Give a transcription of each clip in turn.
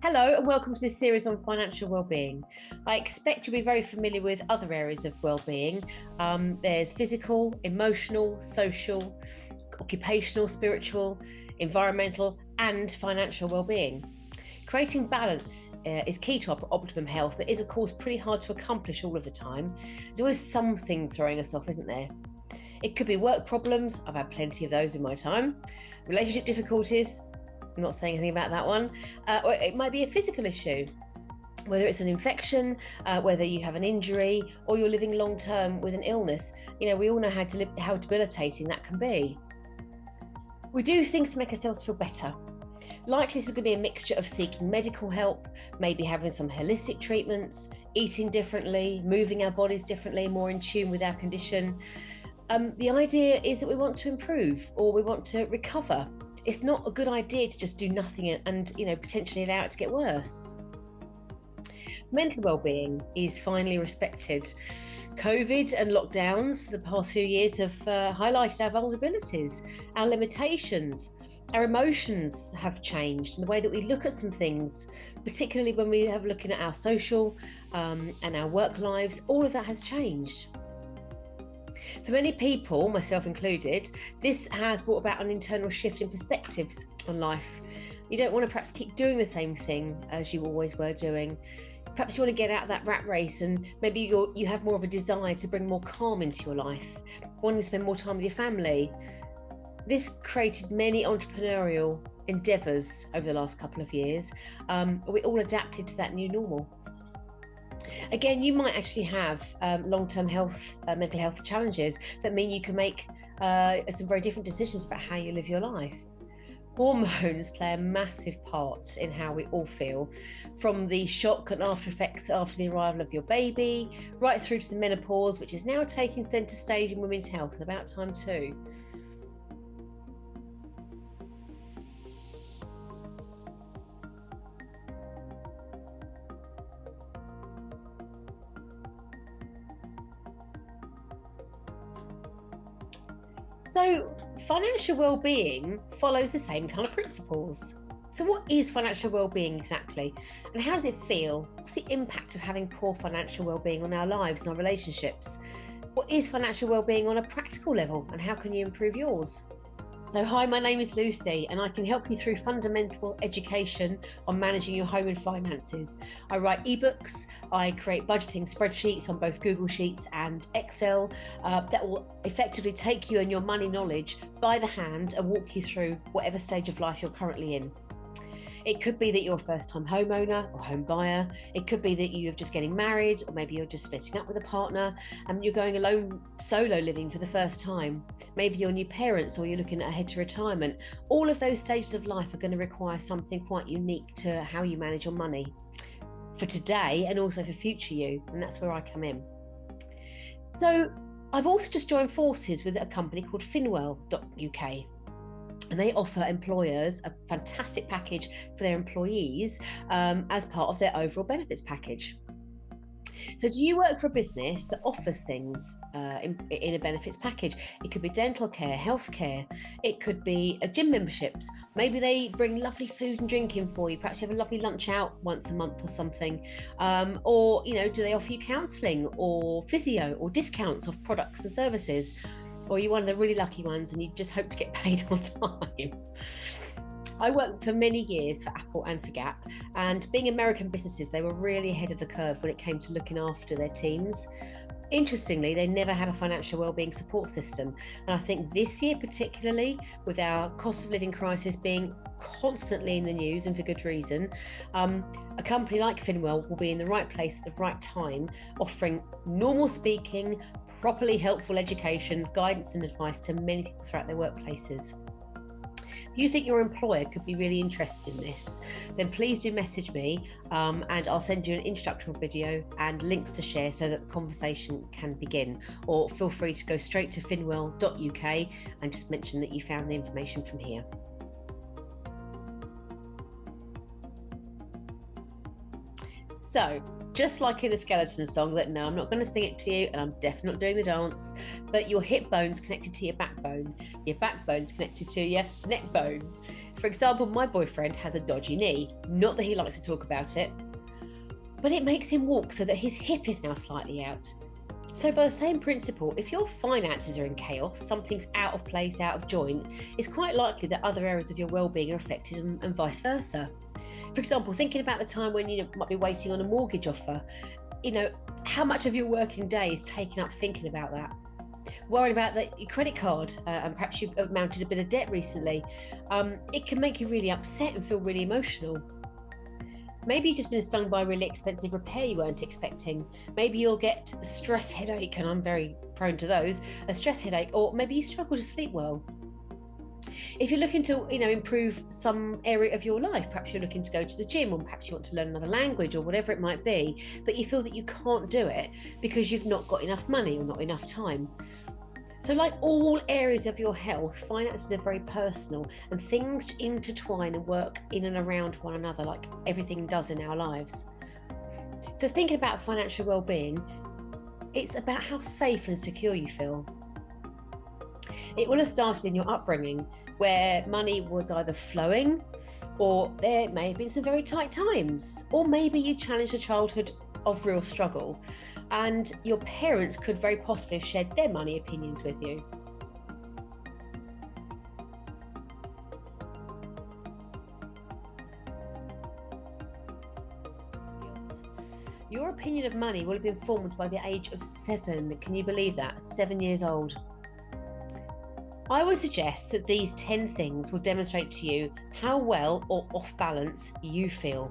Hello and welcome to this series on financial well-being. I expect you'll be very familiar with other areas of well-being. There's physical, emotional, social, occupational, spiritual, environmental and financial well-being. Creating balance is key to our optimum health, but is of course pretty hard to accomplish all of the time. There's always something throwing us off, isn't there? It could be work problems. I've had plenty of those in my time. Relationship difficulties. I'm not saying anything about that one. Or it might be a physical issue, whether it's an infection, whether you have an injury, or you're living long term with an illness. You know, we all know how debilitating that can be. We do things to make ourselves feel better. Likely this is going to be a mixture of seeking medical help, maybe having some holistic treatments, eating differently, moving our bodies differently, more in tune with our condition. The idea is that we want to improve or we want to recover. It's not a good idea to just do nothing and potentially allow it to get worse. Mental well-being is finally respected. COVID and lockdowns the past few years have highlighted our vulnerabilities, our limitations. Our emotions have changed and the way that we look at some things, particularly when we have looking at our social and our work lives, all of that has changed. For many people, myself included, this has brought about an internal shift in perspectives on life. You don't want to perhaps keep doing the same thing as you always were doing. Perhaps you want to get out of that rat race and maybe you have more of a desire to bring more calm into your life, wanting to spend more time with your family. This created many entrepreneurial endeavours over the last couple of years. We all adapted to that new normal. Again, you might actually have long-term mental health challenges that mean you can make some very different decisions about how you live your life. Hormones play a massive part in how we all feel, from the shock and after effects after the arrival of your baby, right through to the menopause, which is now taking centre stage in women's health, and about time too. So financial well-being follows the same kind of principles. So what is financial well-being exactly? And how does it feel? What's the impact of having poor financial well-being on our lives and our relationships? What is financial well-being on a practical level and how can you improve yours? So hi, my name is Lucy and I can help you through fundamental education on managing your home and finances. I write ebooks, I create budgeting spreadsheets on both Google Sheets and Excel that will effectively take you and your money knowledge by the hand and walk you through whatever stage of life you're currently in. It could be that you're a first-time homeowner or home buyer. It could be that you're just getting married, or maybe you're just splitting up with a partner and you're going alone solo living for the first time. Maybe you're new parents or you're looking ahead to retirement. All of those stages of life are going to require something quite unique to how you manage your money for today and also for future you. And that's where I come in. So I've also just joined forces with a company called Finwell.uk. And they offer employers a fantastic package for their employees as part of their overall benefits package. So do you work for a business that offers things in a benefits package? It could be dental care, healthcare. It could be gym memberships. Maybe they bring lovely food and drink in for you. Perhaps you have a lovely lunch out once a month or something. Or, do they offer you counselling or physio or discounts off products and services? Or you're one of the really lucky ones and you just hope to get paid on time. I worked for many years for Apple and for Gap, and being American businesses, they were really ahead of the curve when it came to looking after their teams. Interestingly, they never had a financial wellbeing support system. And I think this year, particularly with our cost of living crisis being constantly in the news and for good reason, a company like Finwell will be in the right place at the right time, offering normal speaking, properly helpful education, guidance and advice to many people throughout their workplaces. If you think your employer could be really interested in this, then please do message me and I'll send you an introductory video and links to share so that the conversation can begin. Or feel free to go straight to finwell.uk and just mention that you found the information from here. So, just like in the skeleton song, that no, I'm not going to sing it to you and I'm definitely not doing the dance, but your hip bone's connected to your backbone's connected to your neck bone. For example, my boyfriend has a dodgy knee. Not that he likes to talk about it, but it makes him walk so that his hip is now slightly out. So by the same principle, if your finances are in chaos, something's out of place, out of joint, it's quite likely that other areas of your well-being are affected and vice versa. For example, thinking about the time when you might be waiting on a mortgage offer, how much of your working day is taken up thinking about that? Worried about your credit card, and perhaps you've mounted a bit of debt recently. It can make you really upset and feel really emotional. Maybe you've just been stung by a really expensive repair you weren't expecting. Maybe you'll get a stress headache, and I'm very prone to those, a stress headache, or maybe you struggle to sleep well. If you're looking to, improve some area of your life, perhaps you're looking to go to the gym, or perhaps you want to learn another language, or whatever it might be, but you feel that you can't do it because you've not got enough money or not enough time. So like all areas of your health, finances are very personal, and things intertwine and work in and around one another like everything does in our lives. So thinking about financial well-being, it's about how safe and secure you feel. It will have started in your upbringing, where money was either flowing, or there may have been some very tight times, or maybe you challenged a childhood of real struggle, and your parents could very possibly have shared their money opinions with you. Your opinion of money will have been formed by the age of 7. Can you believe that? 7 years old. I would suggest that these 10 things will demonstrate to you how well or off balance you feel.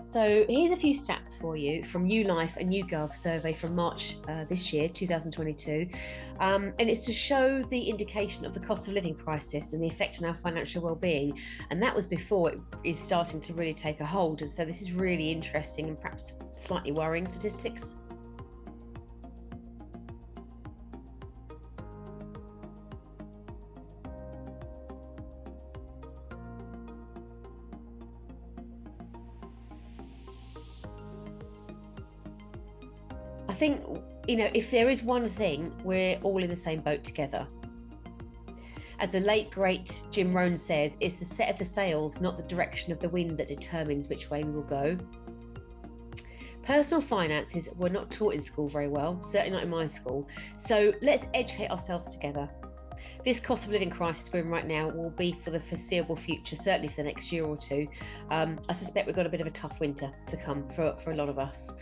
So here's a few stats for you from YouLife and YouGov survey from March this year, 2022. And it's to show the indication of the cost of living crisis and the effect on our financial well-being. And that was before it is starting to really take a hold. And so this is really interesting and perhaps slightly worrying statistics. I think, if there is one thing, we're all in the same boat together. As the late, great Jim Rohn says, it's the set of the sails, not the direction of the wind, that determines which way we will go. Personal finances were not taught in school very well, certainly not in my school. So let's educate ourselves together. This cost of living crisis we're in right now will be for the foreseeable future, certainly for the next year or two. I suspect we've got a bit of a tough winter to come for a lot of us.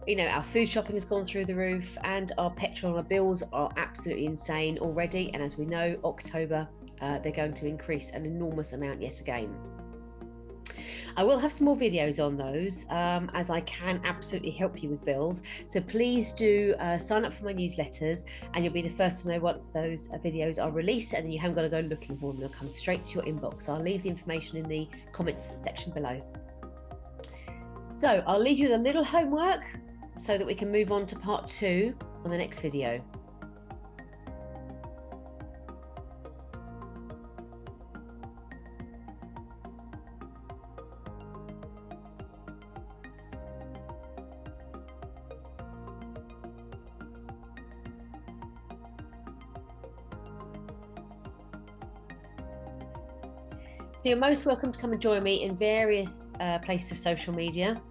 Our food shopping has gone through the roof, and our petrol and our bills are absolutely insane already. And as we know, October, they're going to increase an enormous amount yet again. I will have some more videos on those, as I can absolutely help you with bills. So please do sign up for my newsletters, and you'll be the first to know once those videos are released, and then you haven't got to go looking for them. They'll come straight to your inbox. I'll leave the information in the comments section below. So I'll leave you with a little homework so that we can move on to part 2 on the next video. So you're most welcome to come and join me in various places of social media.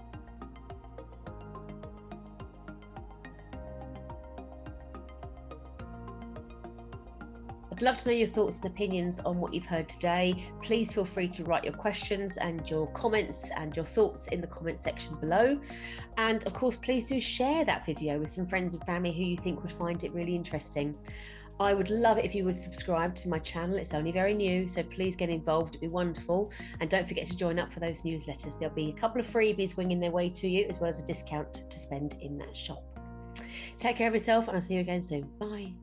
I'd love to know your thoughts and opinions on what you've heard today. Please feel free to write your questions and your comments and your thoughts in the comment section below. And of course, please do share that video with some friends and family who you think would find it really interesting. I would love it if you would subscribe to my channel. It's only very new, so please get involved. It'd be wonderful. And don't forget to join up for those newsletters. There'll be a couple of freebies winging their way to you, as well as a discount to spend in that shop. Take care of yourself, and I'll see you again soon. Bye.